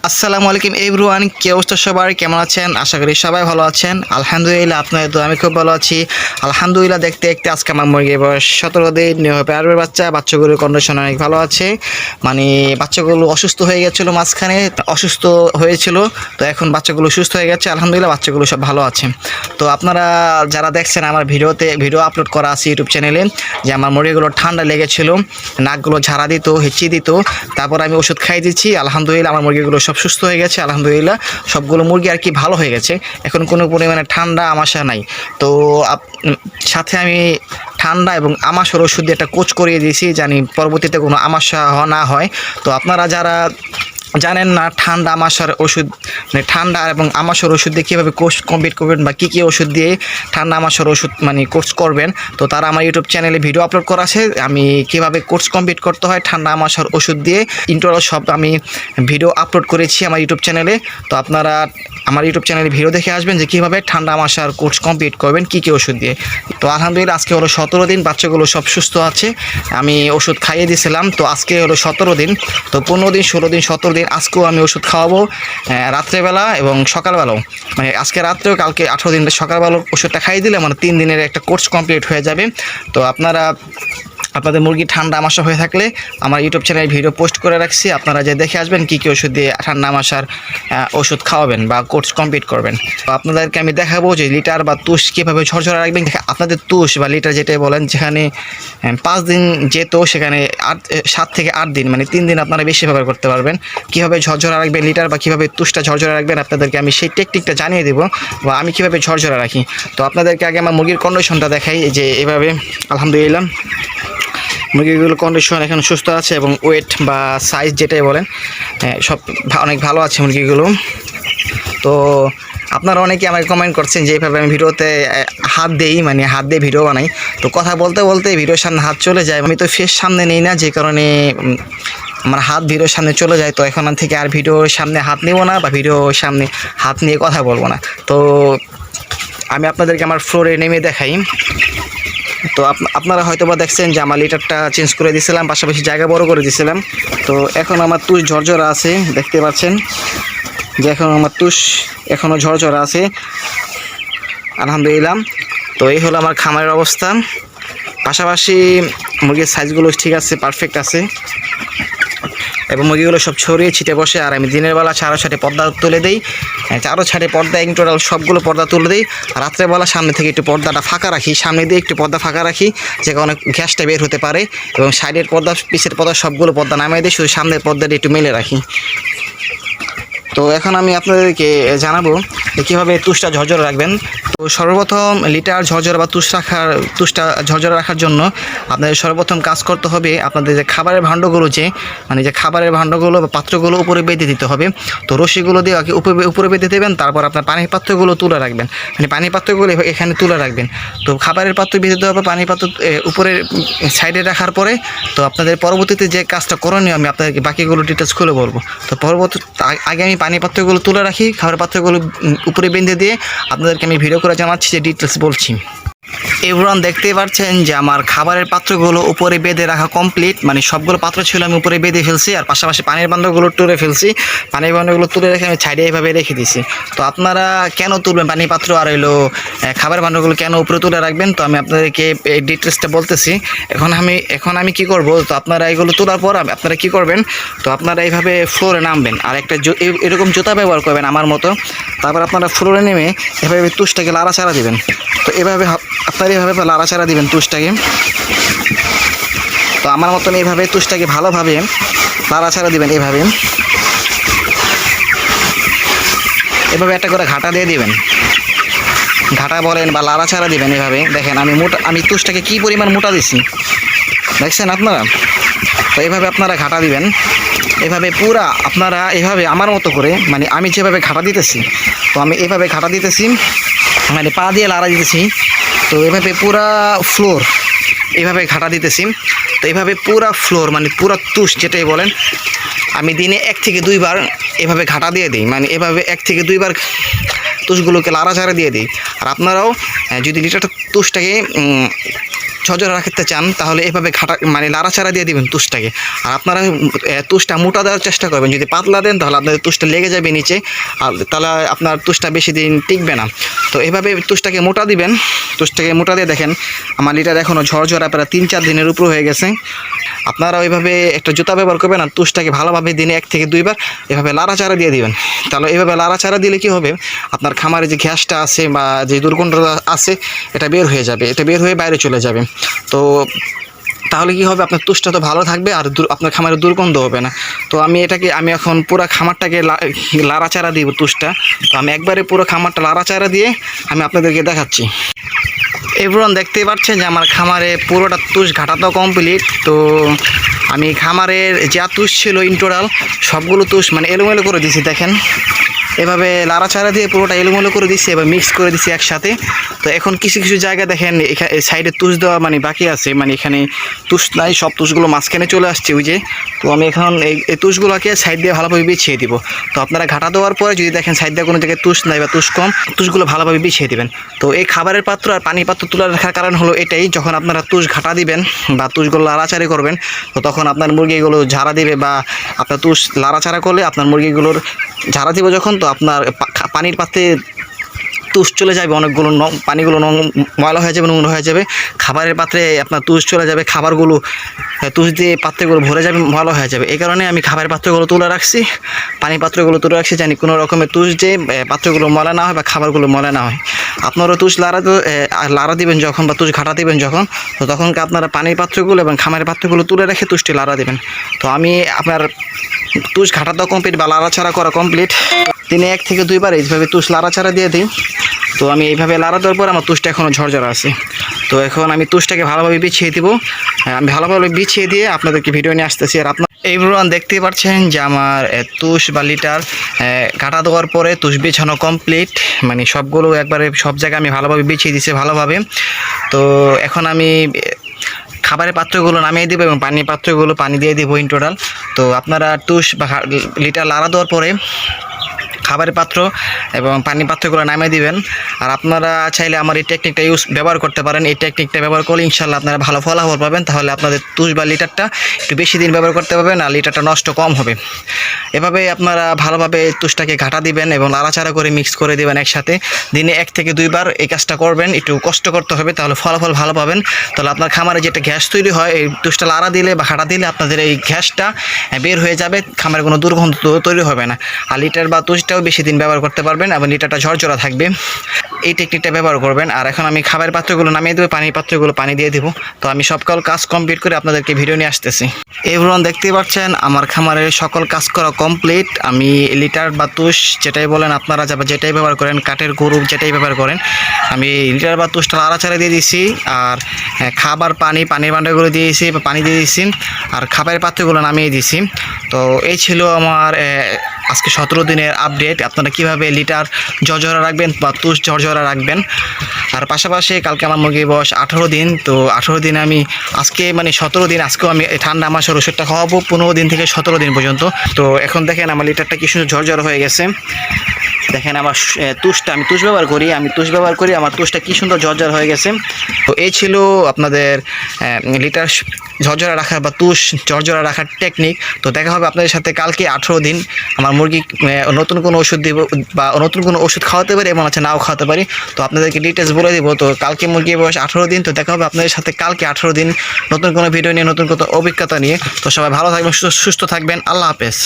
আসসালামু আলাইকুম এভরিওয়ান, কি অবস্থা সবার? কেমন আছেন? আশা করি সবাই ভালো আছেন। আলহামদুলিল্লাহ, আপনাদের তো আমি খুব ভালো আছি। আলহামদুলিল্লাহ, দেখতে দেখতে আজকে আমার মুরগির বয়স 17 দিন। নিউ প্যারবের বাচ্চাগুলোর কন্ডিশন অনেক ভালো আছে। মানে বাচ্চাগুলো অসুস্থ হয়ে গেছিলো, মাঝখানে অসুস্থ হয়েছিল, তো এখন বাচ্চাগুলো সুস্থ হয়ে গেছে। আলহামদুলিল্লাহ, বাচ্চাগুলো সব ভালো আছে। তো আপনারা যারা দেখছেন আমার ভিডিও আপলোড করা আছে ইউটিউব চ্যানেলে, যে আমার মুরগিগুলো ঠান্ডা লেগেছিল, নাকগুলো ঝাড়া দিত, হেঁচি দিত, তারপর আমি ওষুধ খাই দিচ্ছি। আলহামদুলিল্লাহ, আমার মুরগিগুলো সব সুস্থ হয়ে গেছে। আলহামদুলিল্লাহ, সবগুলো মুরগি আর কি ভালো হয়ে গেছে। এখন কোনো পরিমাণে ঠান্ডা আমাশা নাই। তো সাথে আমি ঠান্ডা এবং আমাশার ওষুধ দিয়ে একটা কোচ করিয়ে দিয়েছি, জানি পরবর্তীতে কোনো আমাশা না হয়। তো আপনারা যারা জানেন না ঠান্ডা আমাশার ওষুধ, মানে ঠান্ডা এবং আমাশার ওষুধ দিয়ে কীভাবে কোর্স কমপ্লিট করবেন বা কী কী ওষুধ দিয়ে ঠান্ডা আমাশার ওষুধ মানে কোর্স করবেন, তো তারা আমার ইউটিউব চ্যানেলে ভিডিও আপলোড করা আছে। আমি কীভাবে কোর্স কমপ্লিট করতে হয় ঠান্ডা আমাশার ওষুধ দিয়ে ইন্টারনাল সব আমি ভিডিও আপলোড করেছি আমার ইউটিউব চ্যানেলে। তো আপনারা আমার ইউটিউব চ্যানেলে ভিডিও দেখে আসবেন যে কীভাবে ঠান্ডা আমাশার কোর্স কমপ্লিট করবেন কী কী ওষুধ দিয়ে। তো আলহামদুলিল্লাহ, আজকে হলো 17 দিন, বাচ্চাগুলো সব সুস্থ আছে। আমি ওষুধ খাইয়ে দিয়েছিলাম। তো আজকে হলো 17 দিন, তো 15 দিন, 16 দিন, 17 দিন আজকেও আমি ওষুধ খাওয়াবো, রাত্রেবেলা এবং সকালবেলাও। মানে আজকে রাত্রেও, কালকে 18 দিন সকালবেলা ওষুধটা খাইয়ে দিলে মানে 3 দিনের একটা কোর্স কমপ্লিট হয়ে যাবে। তো আপনাদের মুরগি ঠান্ডা আমাশা হয়ে থাকলে আমার ইউটিউব চ্যানেলে ভিডিও পোস্ট করে রাখছি, আপনারা যে দেখে আসবেন কী কী ওষুধ দিয়ে ঠান্ডা আমাশার ওষুধ খাওয়াবেন বা কোর্স কমপ্লিট করবেন। তো আপনাদেরকে আমি দেখাবো যে লিটার বা তুষ কীভাবে ঝরঝরা রাখবেন। আপনাদের তুষ বা লিটার যেটাই বলেন, যেখানে 5 দিন যেত সেখানে 7 থেকে 8 দিন, মানে 3 দিন আপনারা বেশি ব্যবহার করতে পারবেন। কীভাবে ঝরঝরা রাখবেন লিটার বা কীভাবে তুষটা ঝরঝরা রাখবেন আপনাদেরকে আমি সেই টেকনিকটা জানিয়ে দেবো, বা আমি কীভাবে ঝরঝরা রাখি। তো আপনাদেরকে আগে আমার মুরগির কন্ডিশনটা দেখাই, যে এভাবে আলহামদুলিল্লাহ মুরগিগুলোর কন্ডিশন এখন সুস্থ আছে এবং ওয়েট বা সাইজ যেটাই বলেন সব অনেক ভালো আছে মুরগিগুলো। তো আপনারা অনেকে আমাকে কমেন্ট করছেন যে এইভাবে আমি ভিডিওতে হাত দিই, মানে হাত দিয়ে ভিডিও বানাই। তো কথা বলতে বলতে ভিডিওর সামনে হাত চলে যায়। আমি তো ফেস সামনে নেই না, যে কারণে আমার হাত ভিডিওর সামনে চলে যায়। তো এখন থেকে আর ভিডিওর সামনে হাত নেব না, বা ভিডিওর সামনে হাত নিয়ে কথা বলবো না। তো আমি আপনাদেরকে আমার ফ্লোরে নেমে দেখাই। তো আপনারা হয়তো বা দেখছেন যে আমার লিটারটা চেঞ্জ করে দিয়েছিলাম, পাশাপাশি জায়গা বড় করে দিয়েছিলাম। তো এখন আমার তুষ ঝরঝরা আছে, দেখতে পাচ্ছেন যে এখন আমার তুষ এখনও ঝরঝরা আছে আলহামদুলিল্লাহ। তো এই হলো আমার খামারের অবস্থা। পাশাপাশি মুরগির সাইজগুলো ঠিক আছে, পারফেক্ট আছে, এবং মুরগিগুলো সব ছড়িয়ে ছিটে বসে। আর আমি দিনের বেলা চারো ছাটে পর্দা তুলে দিই, চারো ছাটে পর্দা ইন টোটাল সবগুলো পর্দা তুলে দিই। রাত্রেবেলা সামনে থেকে একটু পর্দাটা ফাঁকা রাখি, সামনে দিয়ে একটু পর্দা ফাঁকা রাখি, যে কারণে গ্যাসটা বের হতে পারে। এবং সাইডের পর্দা, পিছের পর্দা সবগুলো পর্দা নামিয়ে দিই, শুধু সামনের পর্দাটা একটু মেলে রাখি। তো এখন আমি আপনাদেরকে জানাবো যে কীভাবে তুষটা ঝরঝরা রাখবেন। তো সর্বপ্রথম লিটার ঝরঝরা বা তুষটা ঝরঝরা রাখার জন্য আপনাদের সর্বপ্রথম কাজ করতে হবে, আপনাদের যে খাবারের ভাণ্ডগুলো, মানে যে খাবারের ভাণ্ডগুলো বা পাত্রগুলো উপরে বেঁধে দিতে হবে। তো রশিগুলো দিয়ে উপরে বেঁধে দেবেন। তারপর আপনার পানির পাত্রগুলো তুলে রাখবেন, মানে পানির পাত্রগুলো এখানে তুলে রাখবেন। তো খাবারের পাত্র বেঁধে দেওয়া হবে, পানির পাত্র উপরের সাইডে রাখার পরে তো আপনাদের পরবর্তীতে যে কাজটা করণীয় আমি আপনাদেরকে বাকিগুলো ডিটেলস খুলে বলবো। তো আগে আমি পানির পাত্রগুলো তুলে রাখি, খাবারের পাত্রগুলো উপরে বেঁধে দিয়ে আপনাদেরকে আমি ভিডিও করে জানাচ্ছি, যে ডিটেলস বলছি। এভরিওয়ান, দেখতেই পাচ্ছেন যে আমার খাবারের পাত্রগুলো উপরে বেঁধে রাখা কমপ্লিট, মানে সবগুলো পাত্র ছিল আমি উপরে বেঁধে ফেলছি। আর পাশাপাশি পানির বান্ডগুলো তুলে ফেলছি, পানির বান্ডগুলো তুলে রেখে আমি সাইডে এইভাবে রেখে দিছি। তো আপনারা কেন তুলবেন পানির পাত্র আর খাবারের বান্ডগুলো কেন উপরে তুলে রাখবেন, তো আমি আপনাদেরকে এই ডিটেলসটা বলতেছি। এখন আমি কি করব, তো আপনারা এগুলো তোলার পর আপনারা কি করবেন, তো আপনারা এইভাবে ফ্লোরে নামবেন, আর একটা এরকম জুতা ব্যবহার করবেন আমার মতো। তারপর আপনারা ফ্লোরে নেমে এভাবে তুষটাকে লাড়াচাড়া দিবেন। তো আপনারা এইভাবে লাড়াচাড়া দিবেন তুষটাকে। তো আমার মতন এইভাবে তুষটাকে ভালোভাবে লাড়াচাড়া দিবেন। এভাবে একটা করে ঘাটা দিয়ে দিবেন, ঘাটা বলেন বা লাড়াচাড়া দিবেন। এভাবে দেখেন আমি তুষটাকে কী পরিমাণ মোটা দিছি, দেখছেন আপনারা। তো এইভাবে আপনারা ঘাটা দিবেন, এভাবে পুরা আপনারা এইভাবে আমার মতো করে, মানে আমি যেভাবে ঘাটা দিতেছি, তো আমি এইভাবে ঘাটা দিতেছি, মানে পা দিয়ে লাড়া দিতেছি। তো এভাবে পুরা ফ্লোর এইভাবে ঘাটা দিতেছি। তো এইভাবে পুরা ফ্লোর, মানে পুরা তুষ যেটাই বলেন, আমি দিনে 1 থেকে 2 বার এভাবে ঘাটা দিয়ে দিই, মানে এভাবে 1 থেকে 2 বার তুষগুলোকে লাড়াচাড়া দিয়ে দিই। আর আপনারাও যদি লিটারটা তুষটাকে ঝরঝরা রাখতে চান তাহলে এভাবে ঘাটা মানে লাড়াচাড়া দিয়ে দিবেন তুষটাকে। আর আপনারা তুষটা মোটা দেওয়ার চেষ্টা করবেন, যদি পাতলা দেন তাহলে আপনাদের তুষটা লেগে যাবে নিচে, আর তাহলে আপনার তুষটা বেশি দিন টিকবে না। তো এভাবে তুষটাকে মোটা দিবেন, তুষটাকে মোটা দিয়ে দেখেন আমার লিটার এখনও ঝরঝরা প্রায় 3-4 দিনের উপর হয়ে গেছে। আপনারা ওইভাবে একটা জুতা ব্যবহার করবেন আর তুষটাকে ভালোভাবে দিনে 1 থেকে 2 বার এভাবে লাড়াচাড়া দিয়ে দিবেন। তাহলে এভাবে লাড়াচাড়া দিলে কি হবে, আপনার খামারে যে গ্যাসটা আছে বা যে দুর্গন্ধটা আছে এটা বের হয়ে যাবে, এটা বের হয়ে বাইরে চলে যাবে। তো তাহলে কি হবে, আপনার তুষটা তো ভালো থাকবে আর আপনার খামারে দুর্গন্ধ হবে না। তো আমি এখন পুরো খামারটাকে লাড়াচাড়া দিব তুষটা। তো আমি একবারে পুরো খামারটা লাড়াচাড়া দিয়ে আমি আপনাদেরকে দেখাচ্ছি। এভরিওয়ান দেখতেই পাচ্ছেন যে আমার খামারে পুরোটা তুষ ঘাটা তো কমপ্লিট। তো আমি খামারের যা তুষ ছিল ইন টোটাল সবগুলো তুষ মানে এলোমেলো করে দিয়েছি। দেখেন এভাবে লাড়াচাড়া দিয়ে পুরোটা এলোমেলো করে দিচ্ছি, এবার মিক্স করে দিচ্ছি একসাথে। তো এখন কিছু কিছু জায়গা দেখেন এখানে সাইডে তুষ দেওয়া মানে বাকি আছে, মানে এখানে তুষ নাই, সব তুষগুলো মাঝখানে চলে আসছে ওই যে। তো আমি এখন এই তুষগুলোকে সাইড দিয়ে ভালোভাবে বিছিয়ে দিব। তো আপনারা ঘাটা দেওয়ার পরে যদি দেখেন সাইড দিয়ে কোনো জায়গায় তুষ নাই বা তুষ কম, তুষগুলো ভালোভাবে বিছিয়ে দিবেন। তো এই খাবারের পাত্র আর পানির পাত্র তুলে রাখার কারণ হলো এটাই, যখন আপনারা তুষ ঘাটা দিবেন বা তুষগুলো লাড়াচাড়ি করবেন তো তখন আপনার মুরগিগুলো ঝাড়া দিবে, বা আপনার তুষ লাড়াচাড়া করলে আপনার মুরগিগুলোর ঝাড়া দিব যখন, তো আপনার পানির পাত্রে তুষ চলে যাবে, অনেকগুলো পানিগুলো ময়লা হয়ে যাবে, নোংরা হয়ে যাবে। খাবারের পাত্রে আপনার তুষ চলে যাবে, খাবারগুলো তুষ দিয়ে পাত্রগুলো ভরে যাবে, ময়লা হয়ে যাবে। এই কারণে আমি খাবারের পাত্রগুলো তুলে রাখছি, পানির পাত্রগুলো তুলে রাখছি, জানি কোনো রকমের তুষ যে পাত্রগুলো ময়লা না হয় বা খাবারগুলো ময়লা না হয়। আপনারা তুষ লাড়া দিবেন যখন বা তুষ ঘাটা দিবেন যখন, তো তখনকে আপনারা পানির পাত্রগুলো এবং খাবারের পাত্রগুলো তুলে রেখে তুষটি লাড়া দিবেন। তো আমি আপনার তুষ ঘাটা তো কমপ্লিট বা লাড়াচাড়া করা কমপ্লিট, দিনে 1 থেকে 2 বার এইভাবে তুষ লাড়াচাড়া দিয়ে দিই। তো আমি এইভাবে লাড়া দেওয়ার পর আমার তুষটা এখনও ঝরঝরা আছে। তো এখন আমি তুষটাকে ভালোভাবে বিছিয়ে দিব, আমি ভালোভাবে বিছিয়ে দিয়ে আপনাদেরকে ভিডিও নিয়ে আসতেছি। আর আপনার এইভাবে দেখতেই পাচ্ছেন যে আমার তুষ বা লিটার কাটা দেওয়ার পরে তুষ বিছানো কমপ্লিট, মানে সবগুলো একবারে সব জায়গায় আমি ভালোভাবে বিছিয়ে দিয়েছি ভালোভাবে। তো এখন আমি খাবারের পাত্রগুলো নামিয়ে দেবো এবং পানির পাত্রগুলো পানি দিয়ে দেবো ইন টোটাল। তো আপনারা তুষ বা লিটার লাড়া দেওয়ার পরে খাবারের পাত্র এবং পানির পাত্রগুলো নামিয়ে দিবেন। আর আপনারা চাইলে আমার এই টেকনিকটা ব্যবহার করতে পারেন। এই টেকনিকটা ব্যবহার করলে ইনশাল্লাহ আপনারা ভালো ফলাফল পাবেন। তাহলে আপনাদের তুষ বা লিটারটা একটু বেশি দিন ব্যবহার করতে পারবেন আর লিটারটা নষ্ট কম হবে। এভাবে আপনারা ভালোভাবে তুষটাকে ঘাটা দিবেন এবং লাড়াচাড়া করে মিক্স করে দেবেন একসাথে। দিনে 1 থেকে 2 বার এই কাজটা করবেন, একটু কষ্ট করতে হবে, তাহলে ফলাফল ভালো পাবেন। তাহলে আপনার খামারে যেটা গ্যাস তৈরি হয় এই তুষটা লাড়া দিলে বা ঘাটা দিলে আপনাদের এই গ্যাসটা বের হয়ে যাবে, খামারে কোনো দুর্গন্ধ তৈরি হবে না। আর লিটার বা তুষটাও বেশি দিন ব্যবহার করতে পারবেন এবং লিটারটা ঝরঝরা থাকবে। এই টেকনিকটা ব্যবহার করবেন। আর এখন আমি খাবারের পাত্রগুলো নামিয়ে দেবো, পানির পাত্রগুলো পানি দিয়ে দেবো। তো আমি সকল কাজ কমপ্লিট করে আপনাদেরকে ভিডিও নিয়ে আসতেছি। এভরিওয়ান দেখতেই পাচ্ছেন আমার খামারের সকল কাজ করা কমপ্লিট। আমি লিটার বা তুষ যেটাই বলেন আপনারা যেটাই ব্যবহার করেন, কাঠের গরু যেটাই ব্যবহার করেন, আমি লিটার বা তুষটা লাড়াচাড়া দিয়ে দিয়েছি। আর খাবার পানির ভান্ডারগুলো দিয়েছি বা পানি দিয়ে দিয়েছি, আর খাবারের পাত্রগুলো নামিয়ে দিয়েছি। তো এই ছিল আমার আজকে 17 দিনের আপডেট, আপনারা কীভাবে লিটার ঝরঝরা রাখবেন বা তুষ ঝরঝরা রাখবেন। আর পাশাপাশি কালকে আমার মুরগির বয়স 18 দিন। তো 18 দিন আমি আজকে মানে 17 দিন আজকেও আমি ঠান্ডা মাসের ওষুধটা খাওয়াবো 15 দিন থেকে 17 দিন পর্যন্ত। তো এখন দেখেন আমার লিটারটা কি সুন্দর ঝরঝরা হয়ে গেছে। দেখেন আমার তুষটা আমি তুষ ব্যবহার করি, আমার তুষটা কি সুন্দর ঝরঝরা হয়ে গেছে। তো এই ছিল আপনাদের লিটার ঝরঝরা রাখার বা তুষ ঝরঝরা রাখার টেকনিক। তো দেখা হবে আপনাদের সাথে কালকে 18 দিন। আমার মুরগি নতুন কোনো ওষুধ দিব বা নতুন কোনো ওষুধ খাওয়াতে পারি, এবং নাও খাওয়াতে পারি। তো আপনাদেরকে ডিটেলস বলে দেবো। তো কালকে মুরগির বয়স 18 দিন। তো দেখা হবে আপনাদের সাথে কালকে 18 দিন নতুন কোনো ভিডিও নিয়ে, নতুন কোনো অভিজ্ঞতা নিয়ে। তো সবাই ভালো থাকবেন, সুস্থ থাকবেন। আল্লাহ হাফেজ।